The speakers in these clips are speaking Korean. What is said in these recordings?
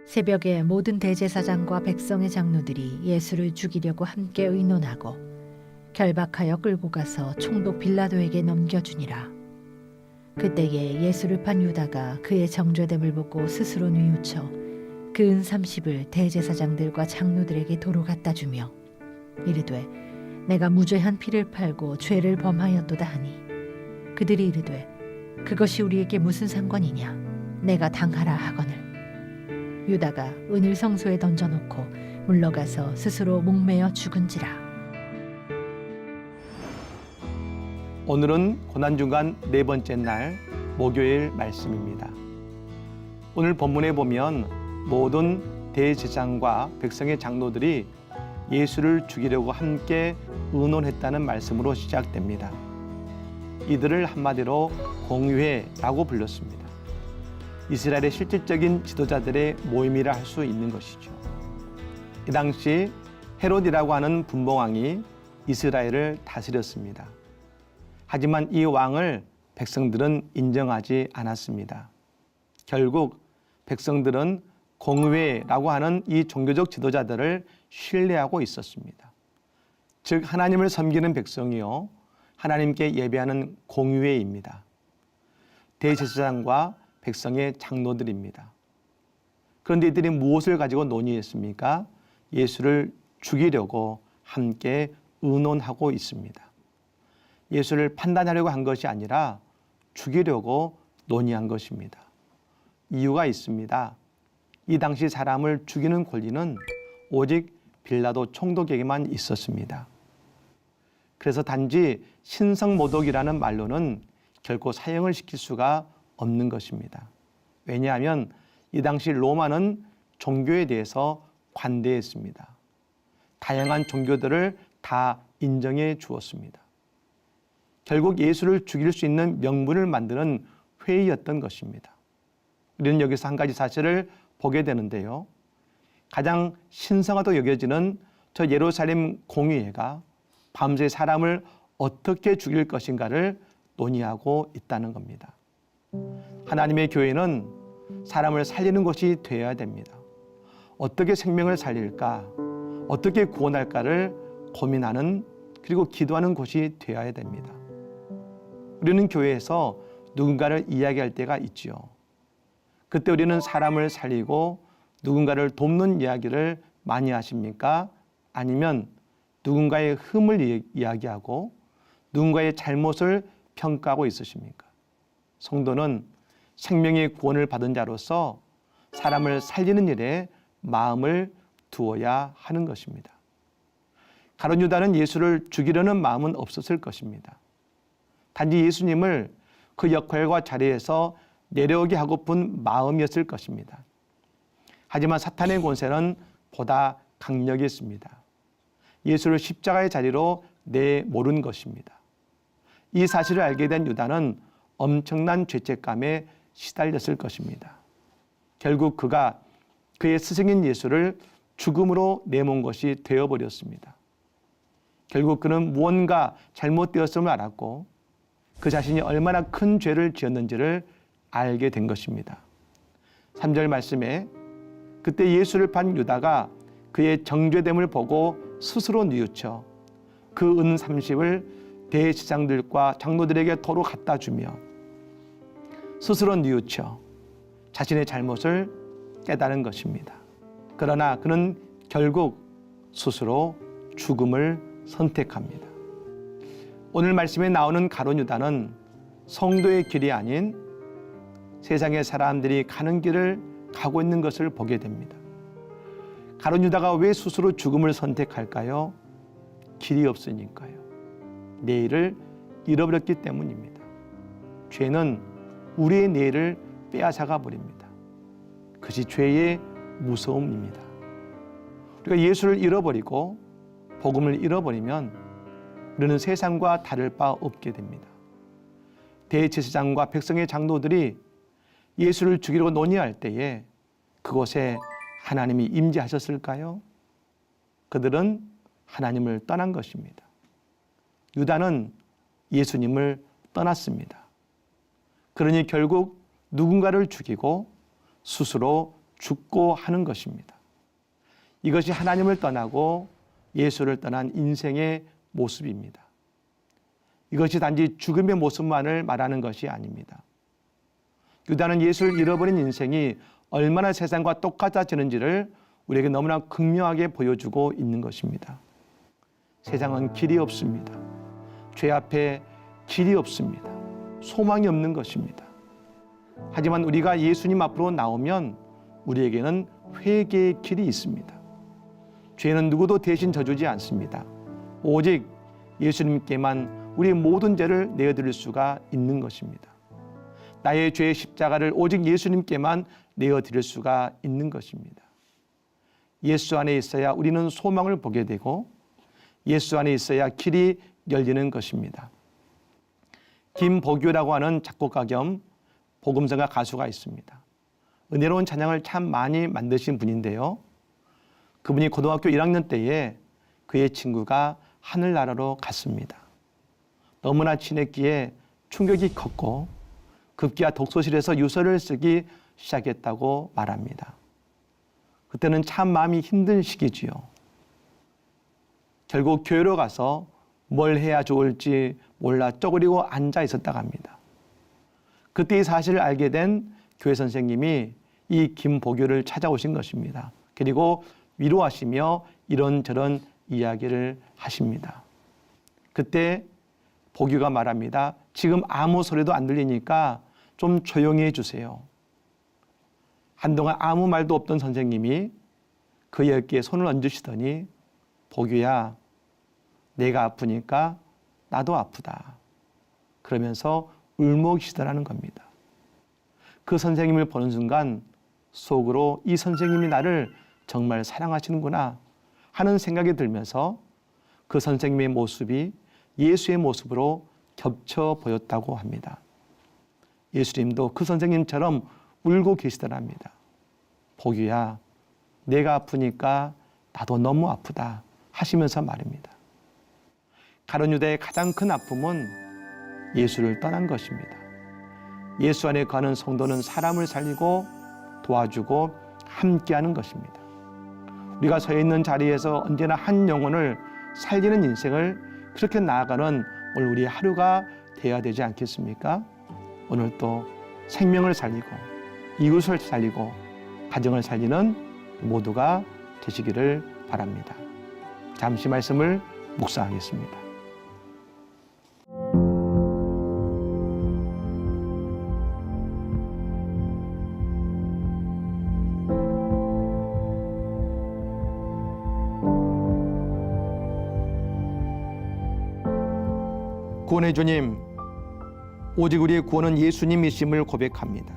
새벽에 모든 대제사장과 백성의 장로들이 예수를 죽이려고 함께 의논하고 결박하여 끌고 가서 총독 빌라도에게 넘겨주니라. 그때에 예수를 판 유다가 그의 정죄됨을 보고 스스로 뉘우쳐 그 은 30을 대제사장들과 장로들에게 도로 갖다 주며 이르되 내가 무죄한 피를 팔고 죄를 범하였도다 하니 그들이 이르되 그것이 우리에게 무슨 상관이냐 내가 당하라 하거늘 유다가 은을 성소에 던져놓고 물러가서 스스로 목매어 죽은지라. 오늘은 고난주간 네 번째 날 목요일 말씀입니다. 오늘 본문에 보면 모든 대제사장과 백성의 장로들이 예수를 죽이려고 함께 의논했다는 말씀으로 시작됩니다. 이들을 한마디로 공회라고 불렀습니다. 이스라엘의 실질적인 지도자들의 모임이라 할 수 있는 것이죠. 이 당시 헤롯이라고 하는 분봉왕이 이스라엘을 다스렸습니다. 하지만 이 왕을 백성들은 인정하지 않았습니다. 결국 백성들은 공회라고 하는 이 종교적 지도자들을 신뢰하고 있었습니다. 즉 하나님을 섬기는 백성이요 하나님께 예배하는 공회입니다. 대제사장과 백성의 장로들입니다. 그런데 이들이 무엇을 가지고 논의했습니까? 예수를 죽이려고 함께 의논하고 있습니다. 예수를 판단하려고 한 것이 아니라 죽이려고 논의한 것입니다. 이유가 있습니다. 이 당시 사람을 죽이는 권리는 오직 빌라도 총독에게만 있었습니다. 그래서 단지 신성모독이라는 말로는 결코 사형을 시킬 수가 없는 것입니다. 왜냐하면 이 당시 로마는 종교에 대해서 관대했습니다. 다양한 종교들을 다 인정해 주었습니다. 결국 예수를 죽일 수 있는 명분을 만드는 회의였던 것입니다. 우리는 여기서 한 가지 사실을 보게 되는데요. 가장 신성하다고 여겨지는 저 예루살렘 공의회가 밤새 사람을 어떻게 죽일 것인가를 논의하고 있다는 겁니다. 하나님의 교회는 사람을 살리는 곳이 되어야 됩니다. 어떻게 생명을 살릴까, 어떻게 구원할까를 고민하는 그리고 기도하는 곳이 되어야 됩니다. 우리는 교회에서 누군가를 이야기할 때가 있지요. 그때 우리는 사람을 살리고 누군가를 돕는 이야기를 많이 하십니까? 아니면 누군가의 흠을 이야기하고 누군가의 잘못을 평가하고 있으십니까? 성도는 생명의 구원을 받은 자로서 사람을 살리는 일에 마음을 두어야 하는 것입니다. 가룟 유다는 예수를 죽이려는 마음은 없었을 것입니다. 단지 예수님을 그 역할과 자리에서 내려오게 하고픈 마음이었을 것입니다. 하지만 사탄의 권세는 보다 강력했습니다. 예수를 십자가의 자리로 내모른 것입니다. 이 사실을 알게 된 유다는 엄청난 죄책감에 시달렸을 것입니다. 결국 그가 그의 스승인 예수를 죽음으로 내몬 것이 되어버렸습니다. 결국 그는 무언가 잘못되었음을 알았고 그 자신이 얼마나 큰 죄를 지었는지를 알게 된 것입니다. 3절 말씀에 그때 예수를 판 유다가 그의 정죄됨을 보고 스스로 뉘우쳐 그 은 30을 대제사장들과 장로들에게 도로 갖다 주며 스스로 뉘우쳐 자신의 잘못을 깨달은 것입니다. 그러나 그는 결국 스스로 죽음을 선택합니다. 오늘 말씀에 나오는 가룟 유다는 성도의 길이 아닌 세상의 사람들이 가는 길을 가고 있는 것을 보게 됩니다. 가룟 유다가 왜 스스로 죽음을 선택할까요? 길이 없으니까요. 내일을 잃어버렸기 때문입니다. 죄는 우리의 내일을 빼앗아가 버립니다. 그것이 죄의 무서움입니다. 우리가 예수를 잃어버리고 복음을 잃어버리면 우리는 세상과 다를 바 없게 됩니다. 대제사장과 백성의 장로들이 예수를 죽이려고 논의할 때에 그곳에 하나님이 임재하셨을까요? 그들은 하나님을 떠난 것입니다. 유다는 예수님을 떠났습니다. 그러니 결국 누군가를 죽이고 스스로 죽고 하는 것입니다. 이것이 하나님을 떠나고 예수를 떠난 인생의 모습입니다. 이것이 단지 죽음의 모습만을 말하는 것이 아닙니다. 유다는 예수를 잃어버린 인생이 얼마나 세상과 똑같아지는지를 우리에게 너무나 극명하게 보여주고 있는 것입니다. 세상은 길이 없습니다. 죄 앞에 길이 없습니다. 소망이 없는 것입니다. 하지만 우리가 예수님 앞으로 나오면 우리에게는 회개의 길이 있습니다. 죄는 누구도 대신 져주지 않습니다. 오직 예수님께만 우리의 모든 죄를 내어드릴 수가 있는 것입니다. 나의 죄의 십자가를 오직 예수님께만 내어드릴 수가 있는 것입니다. 예수 안에 있어야 우리는 소망을 보게 되고 예수 안에 있어야 길이 열리는 것입니다. 김복유라고 하는 작곡가 겸 복음성가 가수가 있습니다. 은혜로운 찬양을 참 많이 만드신 분인데요. 그분이 고등학교 1학년 때에 그의 친구가 하늘나라로 갔습니다. 너무나 친했기에 충격이 컸고 급기야 독서실에서 유서를 쓰기 시작했다고 말합니다. 그때는 참 마음이 힘든 시기지요. 결국 교회로 가서 뭘 해야 좋을지 몰라 쪼그리고 앉아 있었다고 합니다. 그때 이 사실을 알게 된 교회 선생님이 이 김복유를 찾아오신 것입니다. 그리고 위로하시며 이런저런 이야기를 하십니다. 그때 복유가 말합니다. 지금 아무 소리도 안 들리니까 좀 조용히 해주세요. 한동안 아무 말도 없던 선생님이 그의 어깨에 손을 얹으시더니 복유야, 내가 아프니까 나도 아프다. 그러면서 울먹이시더라는 겁니다. 그 선생님을 보는 순간 속으로 이 선생님이 나를 정말 사랑하시는구나 하는 생각이 들면서 그 선생님의 모습이 예수의 모습으로 겹쳐 보였다고 합니다. 예수님도 그 선생님처럼 울고 계시더랍니다. 복유야, 내가 아프니까 나도 너무 아프다 하시면서 말입니다. 가룟 유다의 가장 큰 아픔은 예수를 떠난 것입니다. 예수 안에 거하는 성도는 사람을 살리고 도와주고 함께하는 것입니다. 우리가 서 있는 자리에서 언제나 한 영혼을 살리는 인생을 그렇게 나아가는 오늘 우리 하루가 되어야 되지 않겠습니까? 오늘 또 생명을 살리고 이웃을 살리고 가정을 살리는 모두가 되시기를 바랍니다. 잠시 말씀을 묵상하겠습니다. 구원의 주님, 오직 우리의 구원은 예수님이심을 고백합니다.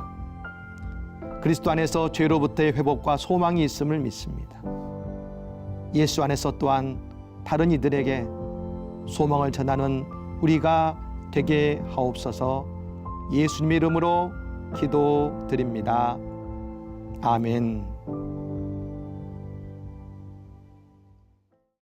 그리스도 안에서 죄로부터의 회복과 소망이 있음을 믿습니다. 예수 안에서 또한 다른 이들에게 소망을 전하는 우리가 되게 하옵소서. 예수님의 이름으로 기도드립니다. 아멘.